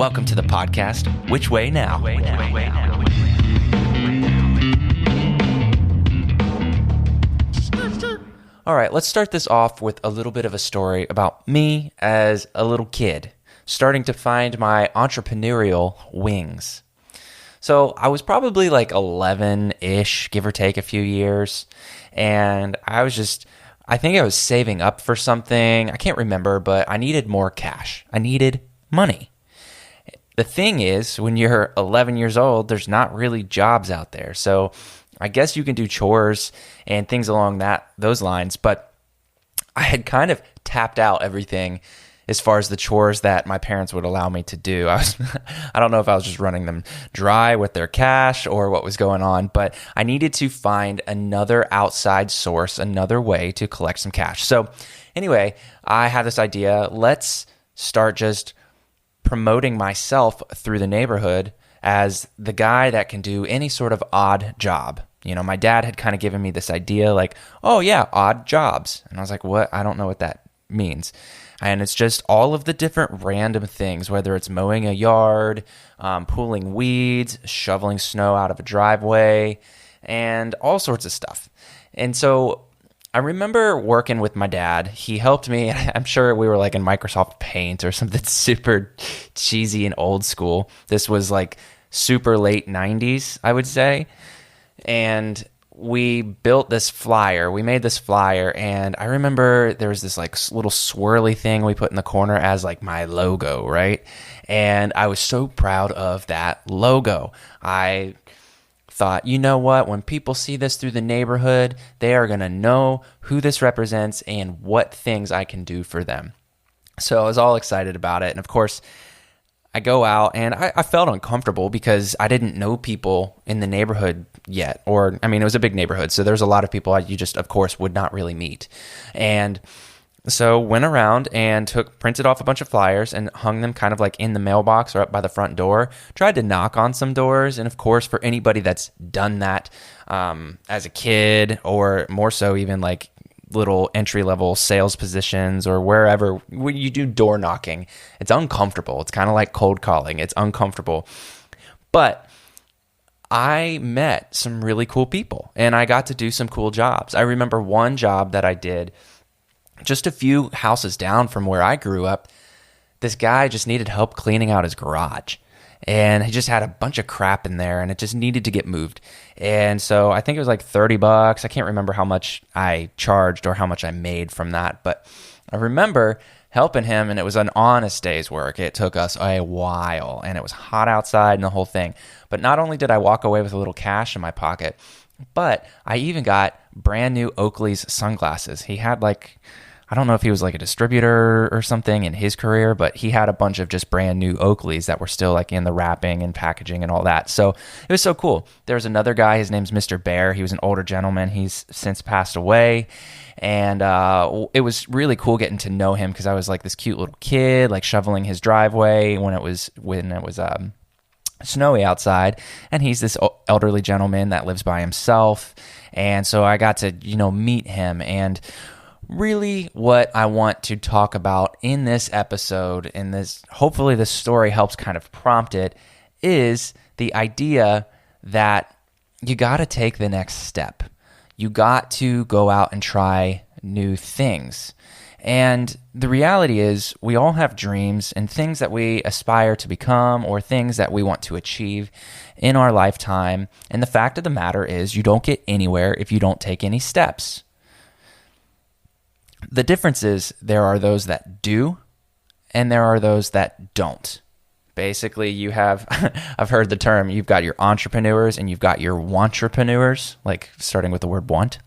Welcome to the podcast, Which Way Now? All right, let's start this off with a little bit of a story about me as a little kid, starting to find my entrepreneurial wings. So I was probably like 11-ish, give or take a few years, and I think I was saving up for something. I can't remember, but I needed more cash. I needed money. The thing is, when you're 11 years old, there's not really jobs out there. So I guess you can do chores and things along those lines, but I had kind of tapped out everything as far as the chores that my parents would allow me to do. I don't know if I was just running them dry with their cash or what was going on, but I needed to find another outside source, another way to collect some cash. So anyway, I had this idea, let's start just promoting myself through the neighborhood as the guy that can do any sort of odd job. You know, my dad had kind of given me this idea like, oh yeah, odd jobs. And I was like, what? I don't know what that means. And it's just all of the different random things, whether it's mowing a yard, pulling weeds, shoveling snow out of a driveway, and all sorts of stuff. And so I remember working with my dad. He helped me. I'm sure we were like in Microsoft Paint or something super cheesy and old school. This was like super late 90s, I would say. And we built this flyer. We made this flyer, and I remember there was this like little swirly thing we put in the corner as like my logo, right? And I was so proud of that logo. I thought, you know what? When people see this through the neighborhood, they are going to know who this represents and what things I can do for them. So I was all excited about it. And of course, I go out and I felt uncomfortable because I didn't know people in the neighborhood yet. Or, I mean, it was a big neighborhood, so there's a lot of people you just, of course, would not really meet. And so went around and printed off a bunch of flyers and hung them kind of like in the mailbox or up by the front door. Tried to knock on some doors. And of course, for anybody that's done that as a kid, or more so even like little entry-level sales positions or wherever, when you do door knocking, it's uncomfortable. It's kind of like cold calling. It's uncomfortable. But I met some really cool people and I got to do some cool jobs. I remember one job that I did just a few houses down from where I grew up. This guy just needed help cleaning out his garage. And he just had a bunch of crap in there and it just needed to get moved. And so I think it was like $30. I can't remember how much I charged or how much I made from that. But I remember helping him, and it was an honest day's work. It took us a while and it was hot outside and the whole thing. But not only did I walk away with a little cash in my pocket, but I even got brand new Oakley's sunglasses. He had like, I don't know if he was like a distributor or something in his career, but he had a bunch of just brand new Oakleys that were still like in the wrapping and packaging and all that. So it was so cool. There was another guy, his name's Mr. Bear. He was an older gentleman. He's since passed away. And it was really cool getting to know him because I was like this cute little kid, like shoveling his driveway when it was snowy outside. And he's this elderly gentleman that lives by himself. And so I got to, meet him. And really what I want to talk about in this episode, and hopefully this story helps kind of prompt it, is the idea that you got to take the next step. You got to go out and try new things. And the reality is we all have dreams and things that we aspire to become or things that we want to achieve in our lifetime. And the fact of the matter is you don't get anywhere if you don't take any steps. The difference is there are those that do, and there are those that don't. Basically, you have, I've heard the term, you've got your entrepreneurs and you've got your wantrepreneurs, like starting with the word want,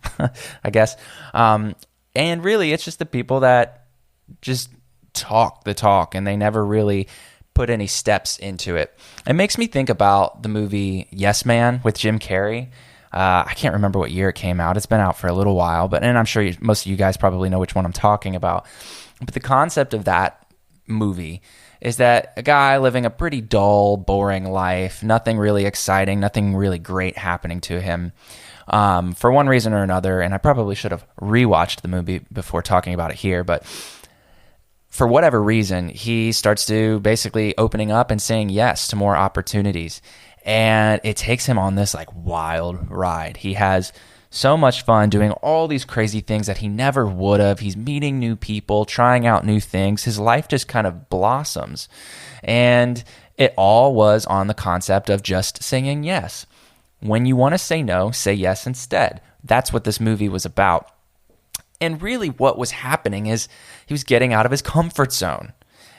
I guess. And really, it's just the people that just talk the talk, and they never really put any steps into it. It makes me think about the movie Yes Man with Jim Carrey. I can't remember what year it came out. It's been out for a little while, and I'm sure most of you guys probably know which one I'm talking about. But the concept of that movie is that a guy living a pretty dull, boring life, nothing really exciting, nothing really great happening to him for one reason or another, and I probably should have rewatched the movie before talking about it here, but for whatever reason, he starts to basically opening up and saying yes to more opportunities. And it takes him on this like wild ride. He has so much fun doing all these crazy things that he never would have. He's meeting new people, trying out new things. His life just kind of blossoms. And it all was on the concept of just saying yes. When you want to say no, say yes instead. That's what this movie was about. And really what was happening is he was getting out of his comfort zone.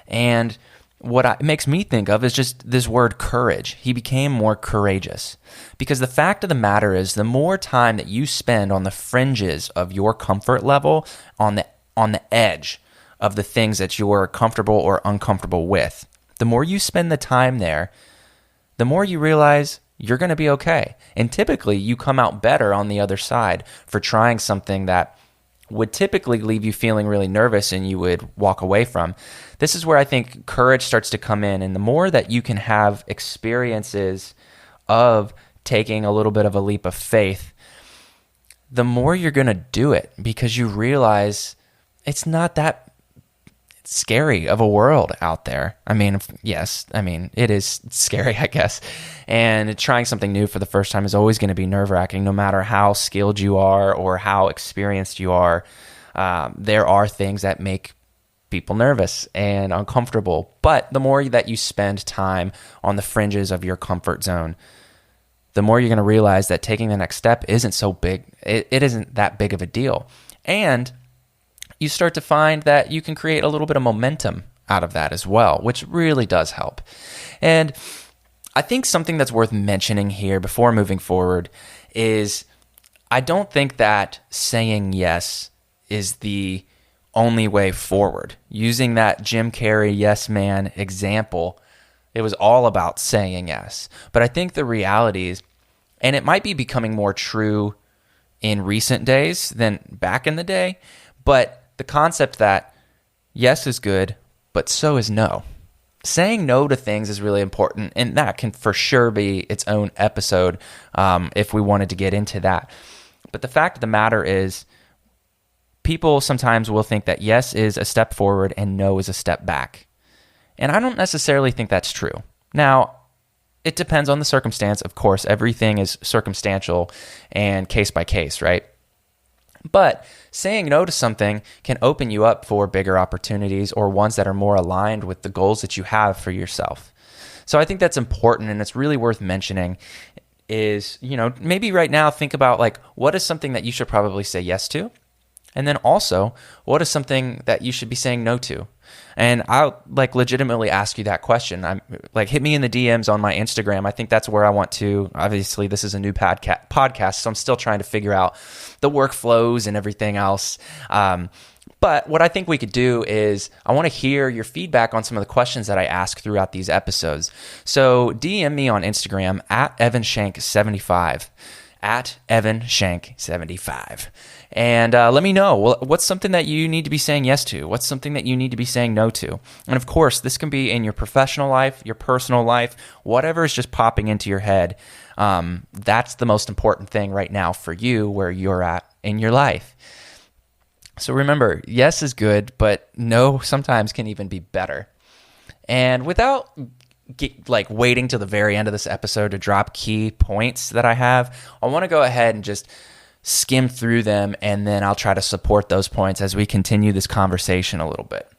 And what it makes me think of is just this word courage. He became more courageous. Because the fact of the matter is, the more time that you spend on the fringes of your comfort level, on the edge of the things that you're comfortable or uncomfortable with, the more you spend the time there, the more you realize you're going to be okay. And typically you come out better on the other side for trying something that would typically leave you feeling really nervous and you would walk away from. This is where I think courage starts to come in. And the more that you can have experiences of taking a little bit of a leap of faith, the more you're going to do it, because you realize it's not that scary of a world out there. I mean, yes, it is scary, I guess. And trying something new for the first time is always going to be nerve-wracking, no matter how skilled you are or how experienced you are. There are things that make people nervous and uncomfortable. But the more that you spend time on the fringes of your comfort zone, the more you're going to realize that taking the next step isn't so big. It isn't that big of a deal. And you start to find that you can create a little bit of momentum out of that as well, which really does help. And I think something that's worth mentioning here before moving forward is I don't think that saying yes is the only way forward. Using that Jim Carrey yes man example, it was all about saying yes. But I think the reality is, and it might be becoming more true in recent days than back in the day, but the concept that yes is good, but so is no. Saying no to things is really important, and that can for sure be its own episode if we wanted to get into that. But the fact of the matter is, people sometimes will think that yes is a step forward and no is a step back. And I don't necessarily think that's true. Now, it depends on the circumstance. Of course, everything is circumstantial and case by case, right? But saying no to something can open you up for bigger opportunities or ones that are more aligned with the goals that you have for yourself. So I think that's important, and it's really worth mentioning is, maybe right now think about like, what is something that you should probably say yes to? And then also, what is something that you should be saying no to? And I'll like legitimately ask you that question. I'm like, hit me in the DMs on my Instagram. I think that's where I want to. Obviously, this is a new podcast, so I'm still trying to figure out the workflows and everything else. But what I think we could do is I want to hear your feedback on some of the questions that I ask throughout these episodes. So DM me on Instagram at EvanShank75. At EvanShank75. And let me know, what's something that you need to be saying yes to? What's something that you need to be saying no to? And of course, this can be in your professional life, your personal life, whatever is just popping into your head. That's the most important thing right now for you, where you're at in your life. So remember, yes is good, but no sometimes can even be better. And without waiting till the very end of this episode to drop key points that I have, I want to go ahead and just skim through them, and then I'll try to support those points as we continue this conversation a little bit.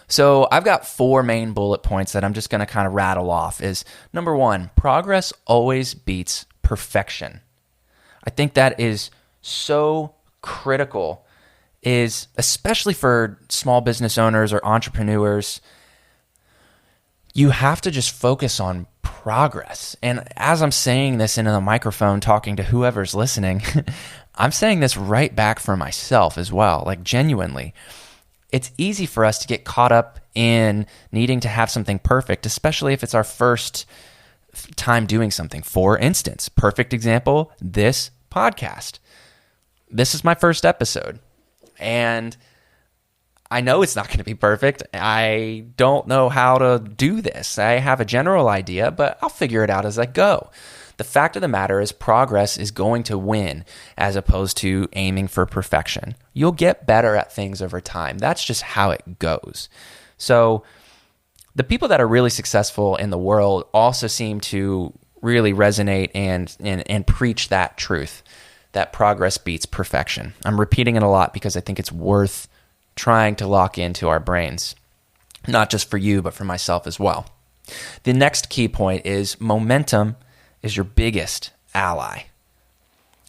So I've got 4 main bullet points that I'm just going to kind of rattle off. Is number 1, progress always beats perfection. I think that is so critical, is especially for small business owners or entrepreneurs. You have to just focus on progress. And as I'm saying this into the microphone, talking to whoever's listening, I'm saying this right back for myself as well, like genuinely. It's easy for us to get caught up in needing to have something perfect, especially if it's our first time doing something. For instance, perfect example, this podcast. This is my first episode, and I know it's not going to be perfect. I don't know how to do this. I have a general idea, but I'll figure it out as I go. The fact of the matter is progress is going to win as opposed to aiming for perfection. You'll get better at things over time. That's just how it goes. So the people that are really successful in the world also seem to really resonate and preach that truth, that progress beats perfection. I'm repeating it a lot because I think it's worth trying to lock into our brains, not just for you, but for myself as well. The next key point is momentum is your biggest ally.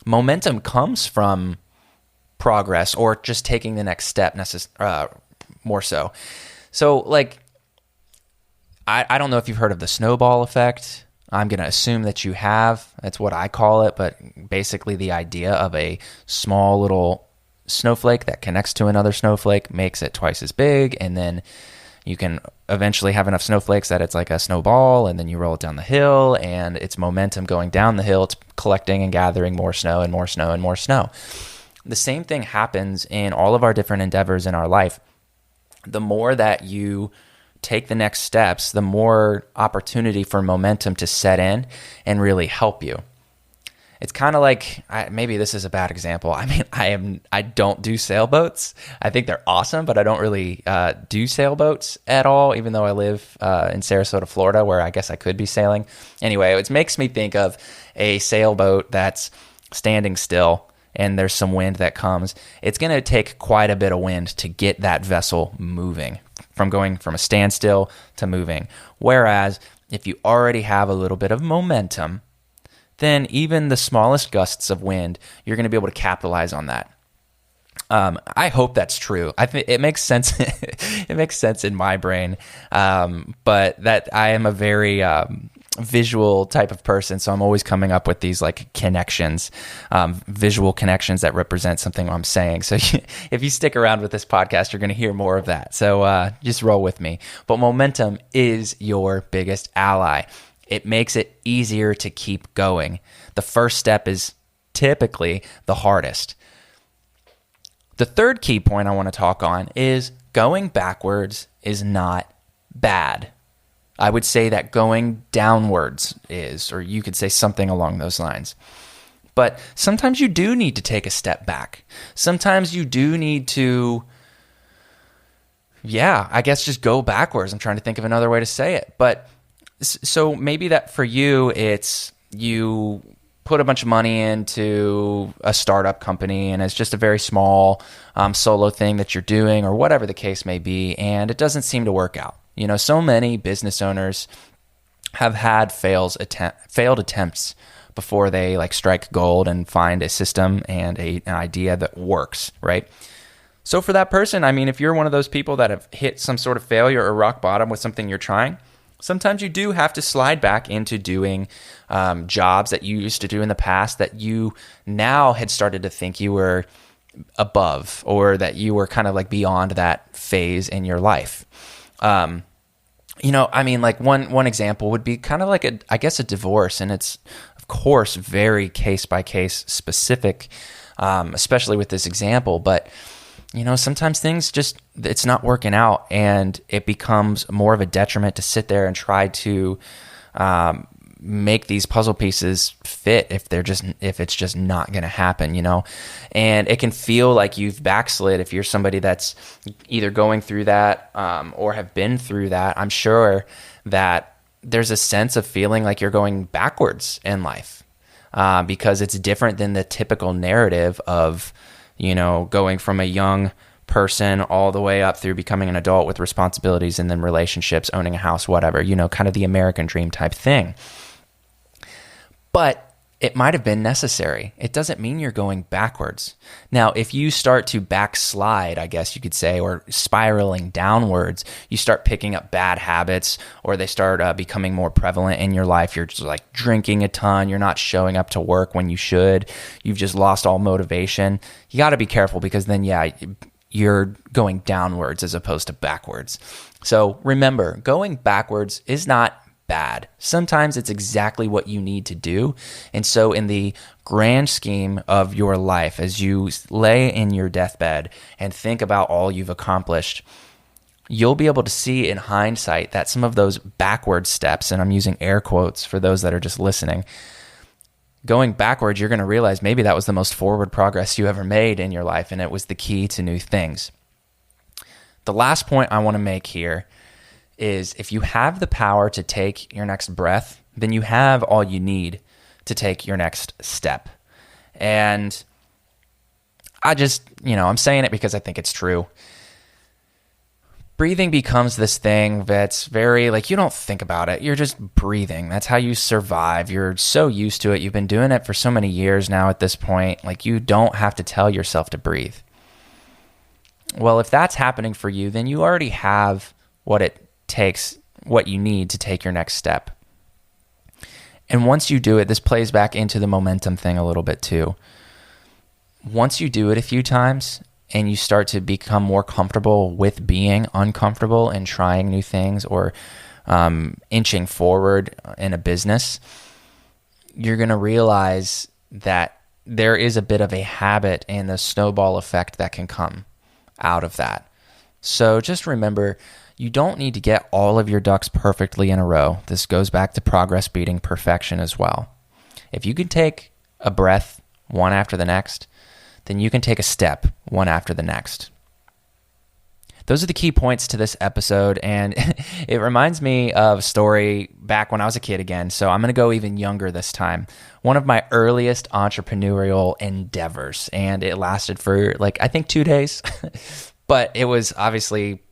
Momentum comes from progress or just taking the next step, more so. So, like, I don't know if you've heard of the snowball effect. I'm going to assume that you have. That's what I call it, but basically the idea of a small little snowflake that connects to another snowflake makes it twice as big, and then you can eventually have enough snowflakes that it's like a snowball, and then you roll it down the hill, and it's momentum going down the hill. It's collecting and gathering more snow and more snow and more snow. The same thing happens in all of our different endeavors in our life. The more that you take the next steps, the more opportunity for momentum to set in and really help you. It's kind of like, maybe this is a bad example. I mean, I don't do sailboats. I think they're awesome, but I don't really do sailboats at all, even though I live in Sarasota, Florida, where I guess I could be sailing. Anyway, it makes me think of a sailboat that's standing still and there's some wind that comes. It's going to take quite a bit of wind to get that vessel moving, from going from a standstill to moving. Whereas if you already have a little bit of momentum, then even the smallest gusts of wind, you're going to be able to capitalize on that. I hope that's true. I think it makes sense. It makes sense in my brain. But that I am a very visual type of person, so I'm always coming up with these like connections, visual connections that represent something I'm saying. So if you stick around with this podcast, you're going to hear more of that. So just roll with me. But momentum is your biggest ally. It makes it easier to keep going. The first step is typically the hardest. The third key point I want to talk on is going backwards is not bad. I would say that going downwards is, or you could say something along those lines. But sometimes you do need to take a step back. Sometimes you do need to, I guess just go backwards. I'm trying to think of another way to say it. But so maybe that for you, it's you put a bunch of money into a startup company and it's just a very small solo thing that you're doing or whatever the case may be, and it doesn't seem to work out. You know, so many business owners have had failed attempts before they like strike gold and find a system and an idea that works, right? So for that person, I mean, if you're one of those people that have hit some sort of failure or rock bottom with something you're trying, sometimes you do have to slide back into doing jobs that you used to do in the past that you now had started to think you were above, or that you were kind of like beyond that phase in your life. You know, I mean, like one example would be kind of like a divorce, and it's of course very case by case specific, especially with this example, but you know, sometimes things just, it's not working out, and it becomes more of a detriment to sit there and try to make these puzzle pieces fit if it's just not going to happen, you know. And it can feel like you've backslid if you're somebody that's either going through that or have been through that. I'm sure that there's a sense of feeling like you're going backwards in life because it's different than the typical narrative of, you know, going from a young person all the way up through becoming an adult with responsibilities and then relationships, owning a house, whatever, you know, kind of the American dream type thing. But it might have been necessary. It doesn't mean you're going backwards. Now, if you start to backslide, I guess you could say, or spiraling downwards, you start picking up bad habits, or they start becoming more prevalent in your life. You're just like drinking a ton. You're not showing up to work when you should. You've just lost all motivation. You got to be careful, because then, you're going downwards as opposed to backwards. So remember, going backwards is not bad. Sometimes it's exactly what you need to do. And so in the grand scheme of your life, as you lay in your deathbed and think about all you've accomplished, you'll be able to see in hindsight that some of those backward steps, and I'm using air quotes for those that are just listening, going backwards, you're going to realize maybe that was the most forward progress you ever made in your life, and it was the key to new things. The last point I want to make here is if you have the power to take your next breath, then you have all you need to take your next step. And I just, I'm saying it because I think it's true. Breathing becomes this thing that's very, you don't think about it. You're just breathing. That's how you survive. You're so used to it. You've been doing it for so many years now at this point. You don't have to tell yourself to breathe. Well, if that's happening for you, then you already have what it takes, what you need to take your next step. And once you do it, this plays back into the momentum thing a little bit too. Once you do it a few times and you start to become more comfortable with being uncomfortable and trying new things or inching forward in a business, you're going to realize that there is a bit of a habit and the snowball effect that can come out of that. So just remember, you don't need to get all of your ducks perfectly in a row. This goes back to progress beating perfection as well. If you can take a breath one after the next, then you can take a step one after the next. Those are the key points to this episode, and it reminds me of a story back when I was a kid again, so I'm going to go even younger this time. One of my earliest entrepreneurial endeavors, and it lasted for, I think 2 days, but it was obviously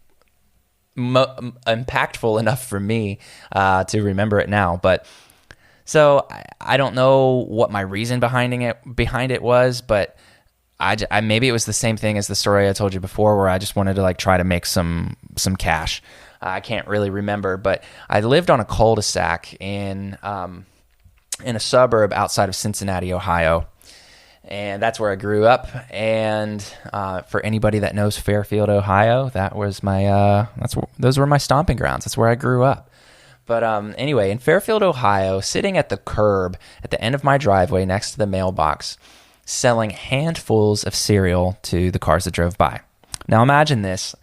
impactful enough for me to remember it now. But so I don't know what my reason behind it was, but I maybe it was the same thing as the story I told you before, where I just wanted to try to make some cash. I can't really remember, but I lived on a cul-de-sac in a suburb outside of Cincinnati, Ohio, and that's where I grew up. And for anybody that knows Fairfield, Ohio, that was those were my stomping grounds. That's where I grew up. But anyway, in Fairfield, Ohio, sitting at the curb at the end of my driveway next to the mailbox, selling handfuls of cereal to the cars that drove by. Now imagine this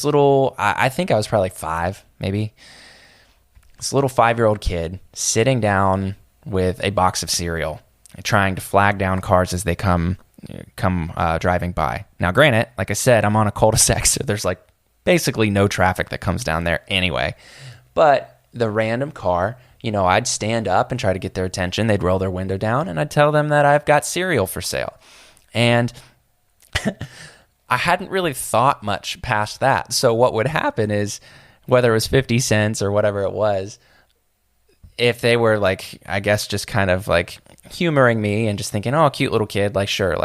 little, I think I was probably 5, maybe. This little 5-year-old kid sitting down with a box of cereal, trying to flag down cars as they come driving by. Now granted, like I said, I'm on a cul-de-sac, so there's basically no traffic that comes down there anyway. But the random car, I'd stand up and try to get their attention. They'd roll their window down, and I'd tell them that I've got cereal for sale. And I hadn't really thought much past that. So what would happen is, whether it was 50 cents or whatever it was, if they were I guess just kind of humoring me and just thinking, oh, cute little kid, sure,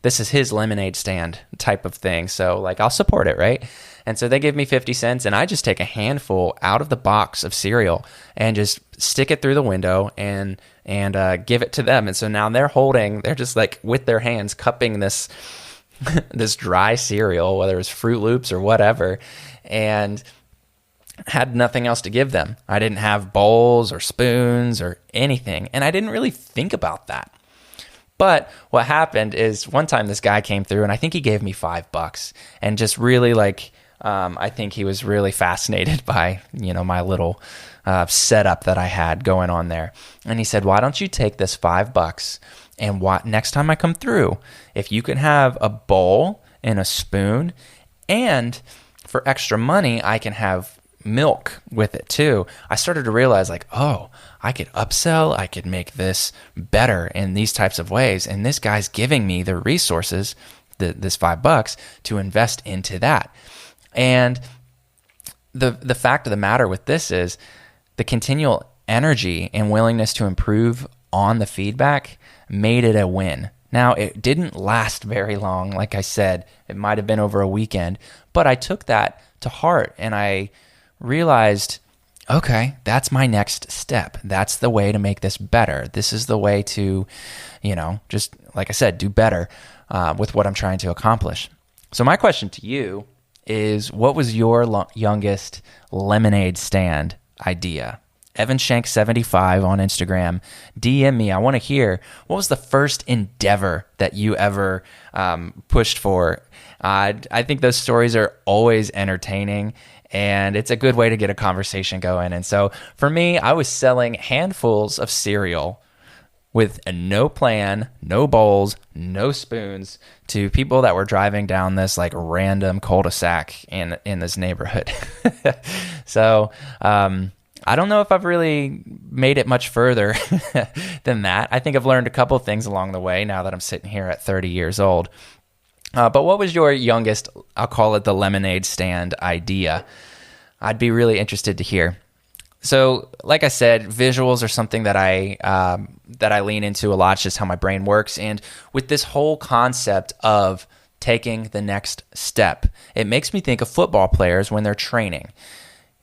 this is his lemonade stand type of thing. So I'll support it, right? And so they give me 50 cents, and I just take a handful out of the box of cereal and just stick it through the window and give it to them. And so now they're just with their hands cupping this this dry cereal, whether it's Fruit Loops or whatever, and had nothing else to give them. I didn't have bowls or spoons or anything, and I didn't really think about that. But what happened is one time this guy came through, and I think he gave me $5 and just really I think he was really fascinated by, my little setup that I had going on there. And he said, why don't you take this $5 and next time I come through, if you can have a bowl and a spoon, and for extra money, I can have milk with it too. I started to realize oh, I could upsell, I could make this better in these types of ways. And this guy's giving me the resources, this $5 to invest into that. And the fact of the matter with this is the continual energy and willingness to improve on the feedback made it a win. Now, it didn't last very long. Like I said, it might have been over a weekend, but I took that to heart and I realized, okay, that's my next step. That's the way to make this better. This is the way to, just like I said, do better with what I'm trying to accomplish. So my question to you is, what was your youngest lemonade stand idea? Evan Shank 75 on Instagram. DM me. I want to hear, what was the first endeavor that you ever pushed for? I think those stories are always entertaining, and it's a good way to get a conversation going. And so for me, I was selling handfuls of cereal with no plan, no bowls, no spoons to people that were driving down this like random cul-de-sac in this neighborhood. So I don't know if I've really made it much further than that. I think I've learned a couple things along the way now that I'm sitting here at 30 years old. But what was your youngest, I'll call it the lemonade stand idea? I'd be really interested to hear. So, like I said, visuals are something that I lean into a lot. It's just how my brain works. And with this whole concept of taking the next step, it makes me think of football players when they're training.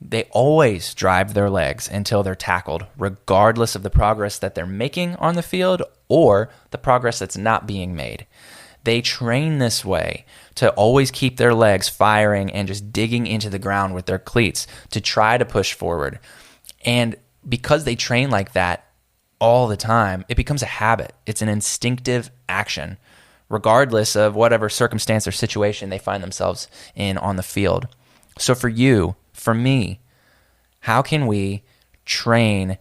They always drive their legs until they're tackled, regardless of the progress that they're making on the field or the progress that's not being made. They train this way to always keep their legs firing and just digging into the ground with their cleats to try to push forward. And because they train like that all the time, it becomes a habit. It's an instinctive action, regardless of whatever circumstance or situation they find themselves in on the field. So for you, for me, how can we train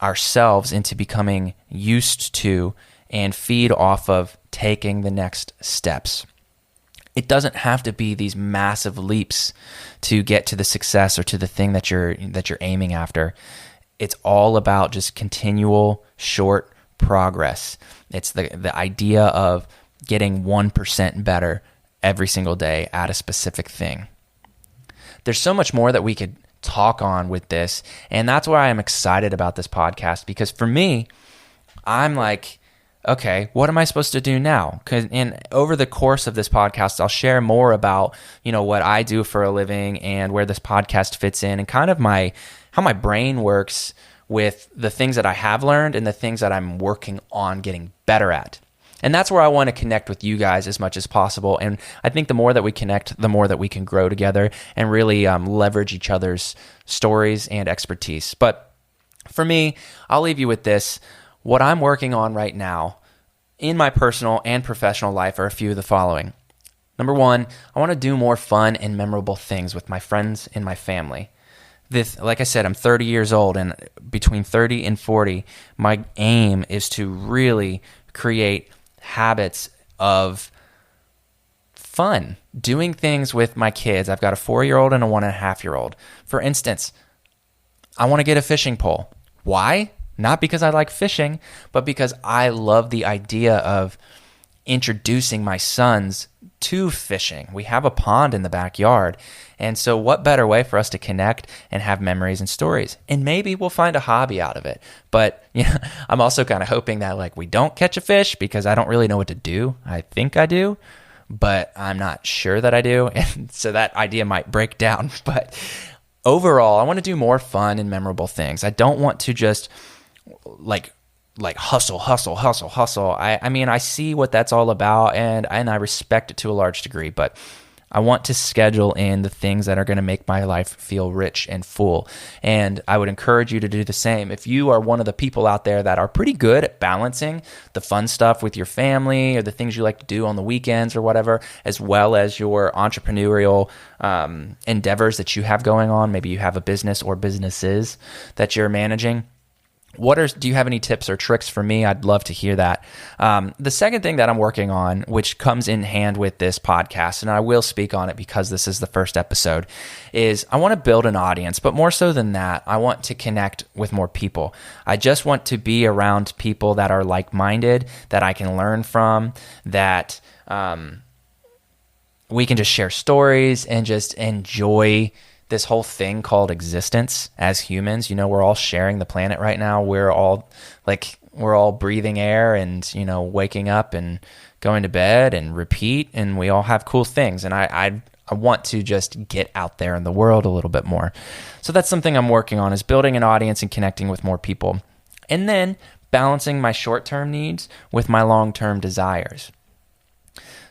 ourselves into becoming used to and feed off of taking the next steps? It doesn't have to be these massive leaps to get to the success or to the thing that you're aiming after. It's all about just continual short progress. It's the idea of getting 1% better every single day at a specific thing. There's so much more that we could talk on with this, and that's why I'm excited about this podcast, because for me, I'm like, okay, what am I supposed to do now? And over the course of this podcast, I'll share more about, what I do for a living and where this podcast fits in and kind of how my brain works with the things that I have learned and the things that I'm working on getting better at. And that's where I want to connect with you guys as much as possible. And I think the more that we connect, the more that we can grow together and really leverage each other's stories and expertise. But for me, I'll leave you with this. What I'm working on right now in my personal and professional life are a few of the following. Number one, I want to do more fun and memorable things with my friends and my family. Like I said, I'm 30 years old, and between 30 and 40, my aim is to really create habits of fun, doing things with my kids. I've got a 4-year-old and a 1.5-year-old. For instance, I want to get a fishing pole. Why? Not because I like fishing, but because I love the idea of introducing my sons to fishing. We have a pond in the backyard. And so what better way for us to connect and have memories and stories? And maybe we'll find a hobby out of it. But I'm also kind of hoping that we don't catch a fish, because I don't really know what to do. I think I do, but I'm not sure that I do. And so that idea might break down. But overall, I want to do more fun and memorable things. I don't want to just like hustle. I mean, I see what that's all about, and I respect it to a large degree, but I want to schedule in the things that are going to make my life feel rich and full. And I would encourage you to do the same. If you are one of the people out there that are pretty good at balancing the fun stuff with your family or the things you like to do on the weekends or whatever, as well as your entrepreneurial endeavors that you have going on, maybe you have a business or businesses that you're managing, do you have any tips or tricks for me? I'd love to hear that. The second thing that I'm working on, which comes in hand with this podcast, and I will speak on it because this is the first episode, is I want to build an audience, but more so than that, I want to connect with more people. I just want to be around people that are like-minded, that I can learn from, that we can just share stories and just enjoy this whole thing called existence as humans. We're all sharing the planet right now. We're all breathing air and, waking up and going to bed and repeat, and we all have cool things. And I want to just get out there in the world a little bit more. So that's something I'm working on, is building an audience and connecting with more people. And then balancing my short-term needs with my long-term desires.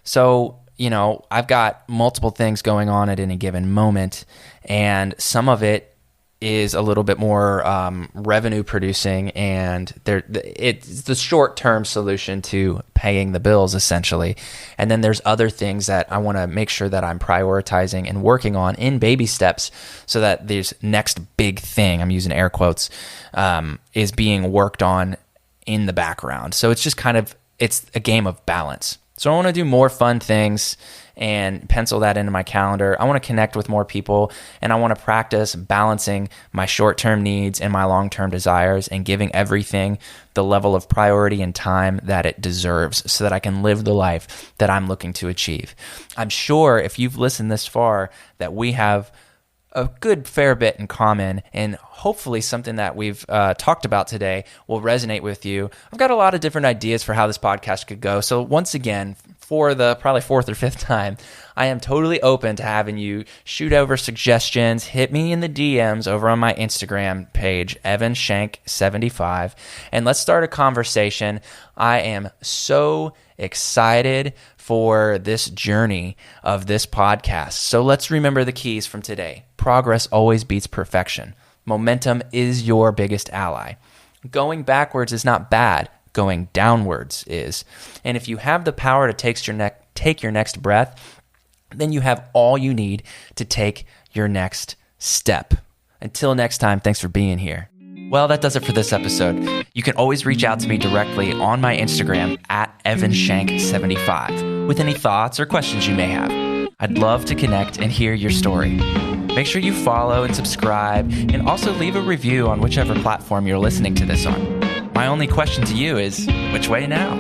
So, I've got multiple things going on at any given moment, and some of it is a little bit more revenue producing, and it's the short-term solution to paying the bills, essentially. And then there's other things that I want to make sure that I'm prioritizing and working on in baby steps, so that this next big thing, I'm using air quotes, is being worked on in the background. So it's just it's a game of balance. So I want to do more fun things and pencil that into my calendar. I want to connect with more people, and I want to practice balancing my short-term needs and my long-term desires and giving everything the level of priority and time that it deserves so that I can live the life that I'm looking to achieve. I'm sure if you've listened this far that we have a good fair bit in common, and hopefully something that we've talked about today will resonate with you. I've got a lot of different ideas for how this podcast could go. So once again, for the probably fourth or fifth time, I am totally open to having you shoot over suggestions. Hit me in the DMs over on my Instagram page, EvanShank75, and let's start a conversation. I am so excited for this journey of this podcast. So let's remember the keys from today. Progress always beats perfection. Momentum is your biggest ally. Going backwards is not bad. Going downwards is. And if you have the power to take your next breath, then you have all you need to take your next step. Until next time, thanks for being here. Well, that does it for this episode. You can always reach out to me directly on my Instagram at EvanShank75 with any thoughts or questions you may have. I'd love to connect and hear your story. Make sure you follow and subscribe, and also leave a review on whichever platform you're listening to this on. My only question to you is, which way now?